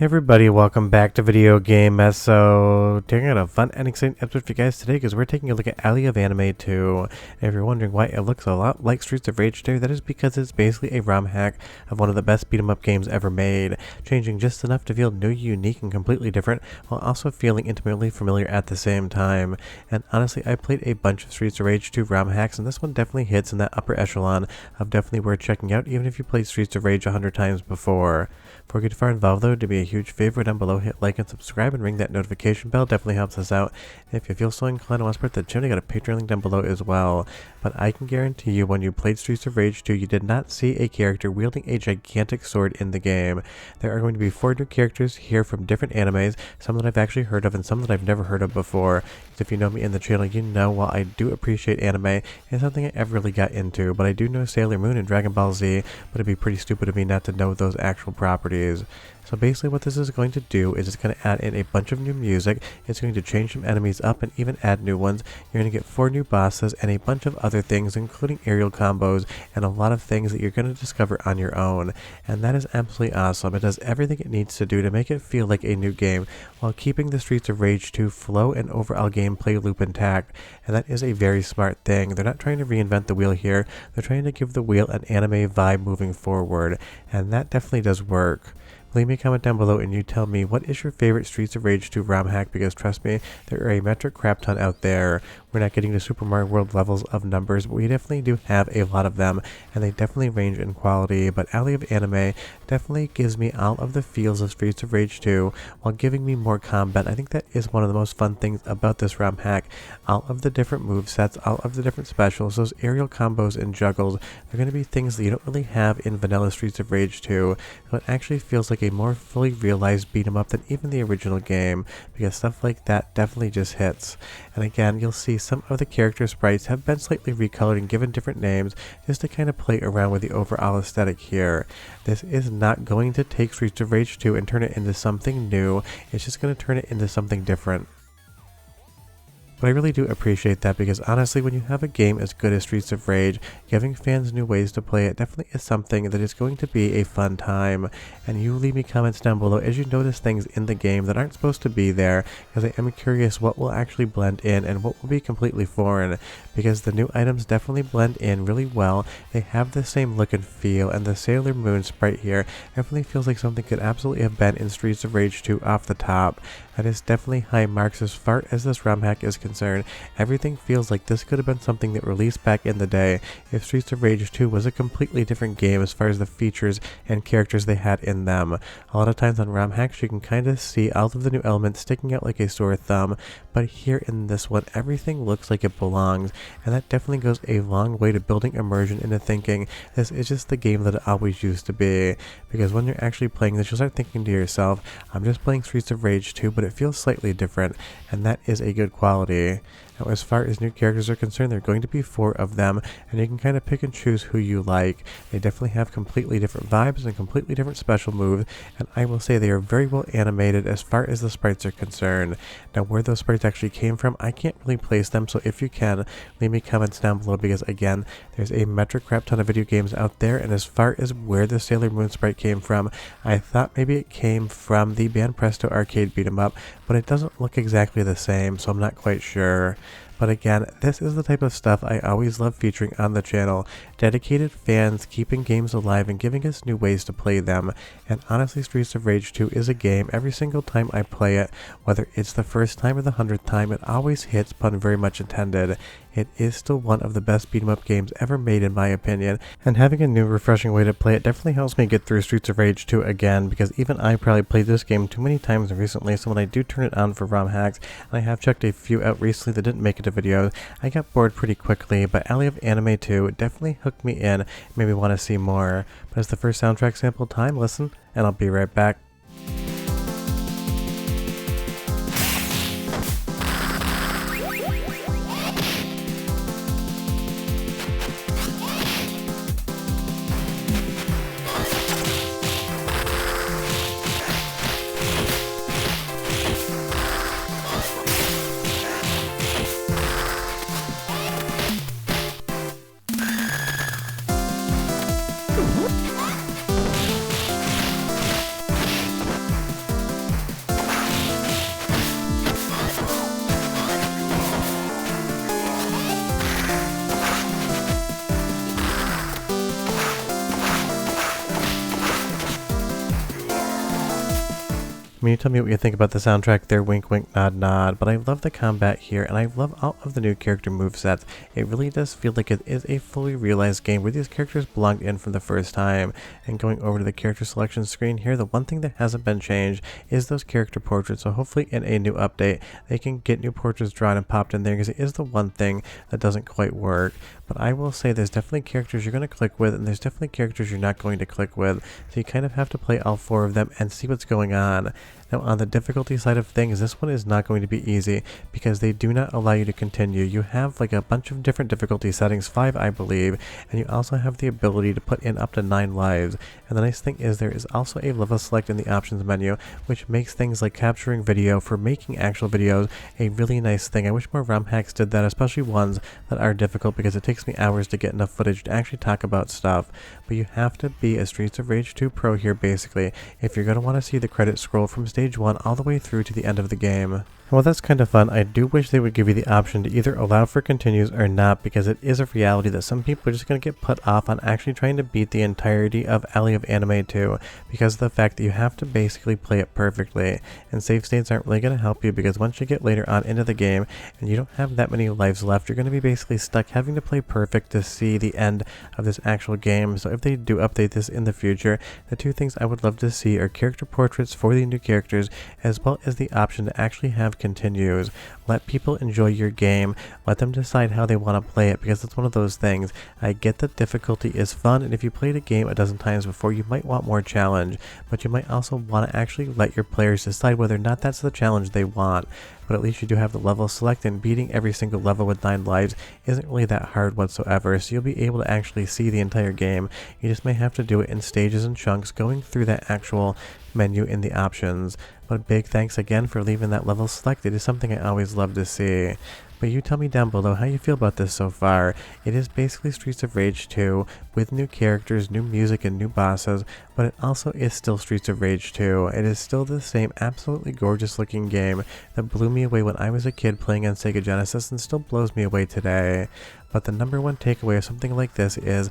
Hey everybody, welcome back to Video Game Mess. So, taking out a fun and exciting episode for you guys today because we're taking a look at Alley of Anime 2. And if you're wondering why it looks a lot like Streets of Rage 2, that is because it's basically a ROM hack of one of the best beat 'em up games ever made, changing just enough to feel new, unique, and completely different, while also feeling intimately familiar at the same time. And honestly, I played a bunch of Streets of Rage 2 ROM hacks, and this one definitely hits in that upper echelon of definitely worth checking out, even if you played Streets of Rage 100 times before. Before we get far involved though, do me a huge favor down below, hit like and subscribe and ring that notification bell, definitely helps us out. And if you feel so inclined to want to support the channel, I got a Patreon link down below as well. But I can guarantee you when you played Streets of Rage 2, you did not see a character wielding a gigantic sword in the game. There are going to be 4 new characters here from different animes, some that I've actually heard of and some that I've never heard of before. If you know me in the channel, you know while I do appreciate anime, it's something I ever really got into, but I do know Sailor Moon and Dragon Ball Z, but it'd be pretty stupid of me not to know those actual properties. So basically what this is going to do is it's going to add in a bunch of new music, it's going to change some enemies up and even add new ones. You're going to get 4 new bosses and a bunch of other things, including aerial combos and a lot of things that you're going to discover on your own. And that is absolutely awesome. It does everything it needs to do to make it feel like a new game while keeping the Streets of Rage 2 flow and overall gameplay loop intact. And that is a very smart thing. They're not trying to reinvent the wheel here, they're trying to give the wheel an anime vibe moving forward. And that definitely does work. Leave me a comment down below and you tell me what is your favorite Streets of Rage 2 ROM hack, because trust me, there are a metric crap ton out there. We're not getting to Super Mario World levels of numbers, but we definitely do have a lot of them, and they definitely range in quality. But Alley of Anime definitely gives me all of the feels of Streets of Rage 2 while giving me more combat. I think that is one of the most fun things about this ROM hack. All of the different movesets, all of the different specials, those aerial combos and juggles, they're going to be things that you don't really have in vanilla Streets of Rage 2, so it actually feels like a more fully realized beat 'em up than even the original game, because stuff like that definitely just hits. And again, you'll see some of the character sprites have been slightly recolored and given different names just to kind of play around with the overall aesthetic here. This is not going to take Streets of Rage 2 and turn it into something new, it's just going to turn it into something different. But I really do appreciate that, because honestly, when you have a game as good as Streets of Rage, giving fans new ways to play it definitely is something that is going to be a fun time. And you leave me comments down below as you notice things in the game that aren't supposed to be there, because I am curious what will actually blend in and what will be completely foreign, because the new items definitely blend in really well. They have the same look and feel, and the Sailor Moon sprite here definitely feels like something could absolutely have been in Streets of Rage 2 off the top. That is definitely high marks as far as this ROM hack is concerned. Everything feels like this could have been something that released back in the day if Streets of Rage 2 was a completely different game as far as the features and characters they had in them. A lot of times on ROM hacks you can kind of see all of the new elements sticking out like a sore thumb, but here in this one everything looks like it belongs, and that definitely goes a long way to building immersion into thinking this is just the game that it always used to be. Because when you're actually playing this, you'll start thinking to yourself, I'm just playing Streets of Rage 2, but it feels slightly different, and that is a good quality. Now, as far as new characters are concerned, there are going to be 4 of them, and you can kind of pick and choose who you like. They definitely have completely different vibes and completely different special moves, and I will say they are very well animated as far as the sprites are concerned. Now, where those sprites actually came from, I can't really place them, so if you can, leave me comments down below, because again, there's a metric crap ton of video games out there, and as far as where the Sailor Moon sprite came from, I thought maybe it came from the Band Presto arcade beat 'em up, but it doesn't look exactly the same, so I'm not quite sure. But again, this is the type of stuff I always love featuring on the channel. Dedicated fans keeping games alive and giving us new ways to play them. And honestly, Streets of Rage 2 is a game every single time I play it, whether it's the first time or the 100th time, it always hits, pun very much intended. It is still one of the best beat 'em up games ever made in my opinion, and having a new refreshing way to play it definitely helps me get through Streets of Rage 2 again, because even I probably played this game too many times recently, so when I do turn it on for ROM hacks, and I have checked a few out recently that didn't make it to videos, I got bored pretty quickly. But Alley of Anime 2 definitely hooked me in, made me want to see more. But as the first soundtrack sample time, listen, and I'll be right back. I mean, you tell me what you think about the soundtrack there, wink wink, nod nod, but I love the combat here, and I love all of the new character movesets. It really does feel like it is a fully realized game where these characters belonged in from the first time. And going over to the character selection screen here, the one thing that hasn't been changed is those character portraits, so hopefully in a new update, they can get new portraits drawn and popped in there, because it is the one thing that doesn't quite work. But I will say there's definitely characters you're going to click with, and there's definitely characters you're not going to click with, so you kind of have to play all 4 of them and see what's going on. Now on the difficulty side of things, this one is not going to be easy because they do not allow you to continue. You have like a bunch of different difficulty settings, 5 I believe, and you also have the ability to put in up to 9 lives. And the nice thing is there is also a level select in the options menu, which makes things like capturing video for making actual videos a really nice thing. I wish more ROM hacks did that, especially ones that are difficult, because it takes me hours to get enough footage to actually talk about stuff. But you have to be a Streets of Rage 2 pro here basically if you're going to want to see the credits scroll from stage 1 all the way through to the end of the game. Well, that's kind of fun. I do wish they would give you the option to either allow for continues or not, because it is a reality that some people are just going to get put off on actually trying to beat the entirety of Alley of Anime 2 because of the fact that you have to basically play it perfectly. And save states aren't really going to help you, because once you get later on into the game and you don't have that many lives left, you're going to be basically stuck having to play perfect to see the end of this actual game. So if they do update this in the future, the 2 things I would love to see are character portraits for the new characters, as well as the option to actually have continues. Let people enjoy your game, let them decide how they want to play it, because it's one of those things. I get that difficulty is fun, and if you played a game a dozen times before, you might want more challenge, but you might also want to actually let your players decide whether or not that's the challenge they want. But at least you do have the level select, and beating every single level with 9 lives isn't really that hard whatsoever, so you'll be able to actually see the entire game. You just may have to do it in stages and chunks, going through that actual menu in the options. But big thanks again for leaving that level selected. It's something I always love to see. But you tell me down below how you feel about this so far. It is basically Streets of Rage 2 with new characters, new music, and new bosses, but it also is still Streets of Rage 2. It is still the same absolutely gorgeous looking game that blew me away when I was a kid playing on Sega Genesis and still blows me away today. But the number one takeaway of something like this is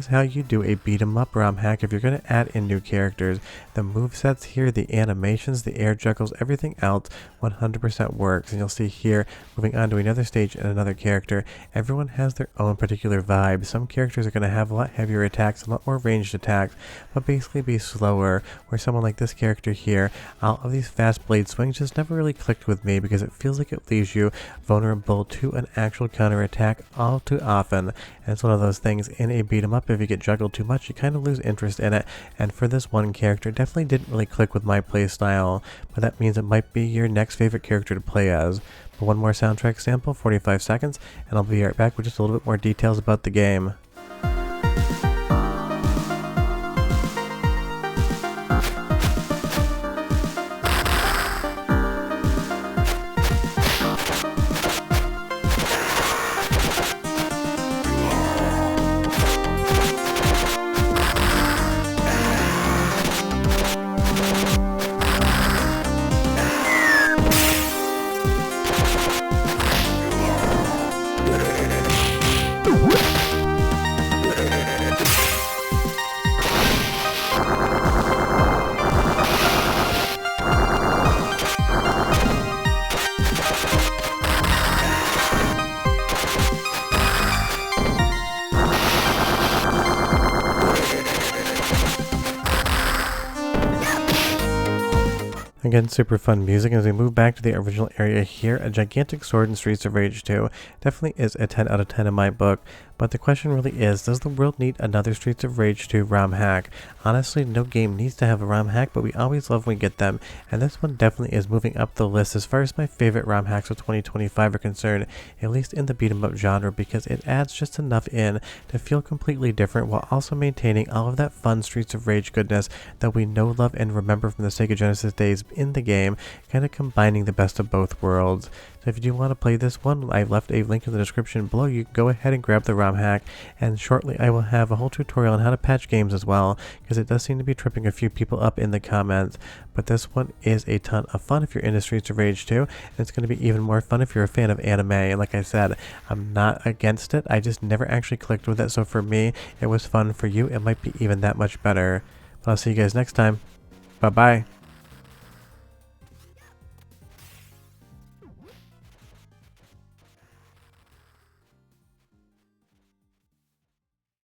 how you do a beat 'em up ROM hack if you're going to add in new characters. The movesets here, the animations, the air juggles, everything else 100% works. And you'll see here, moving on to another stage and another character, everyone has their own particular vibe. Some characters are going to have a lot heavier attacks, a lot more ranged attacks, but basically be slower. Where someone like this character here, all of these fast blade swings just never really clicked with me, because it feels like it leaves you vulnerable to an actual counter attack all too often. And it's one of those things in a beat 'em up, if you get juggled too much, you kind of lose interest in it. And for this one character, definitely didn't really click with my play style, but that means it might be your next favorite character to play as. But one more soundtrack sample, 45 seconds, and I'll be right back with just a little bit more details about the game. Again, super fun music. As we move back to the original area here, a gigantic sword in Streets of Rage 2 definitely is a 10 out of 10 in my book. But the question really is, does the world need another Streets of Rage 2 ROM hack? Honestly, no game needs to have a ROM hack, but we always love when we get them, and this one definitely is moving up the list as far as my favorite ROM hacks of 2025 are concerned, at least in the beat 'em up genre, because it adds just enough in to feel completely different while also maintaining all of that fun Streets of Rage goodness that we know, love, and remember from the Sega Genesis days in the game, kind of combining the best of both worlds. So if you do want to play this one, I've left a link in the description below. You can go ahead and grab the ROM hack, and shortly I will have a whole tutorial on how to patch games as well, because it does seem to be tripping a few people up in the comments. But this one is a ton of fun if you're into Streets of Rage 2, and it's going to be even more fun if you're a fan of anime. And like I said, I'm not against it, I just never actually clicked with it, so for me, it was fun. For you, it might be even that much better. But I'll see you guys next time. Bye bye.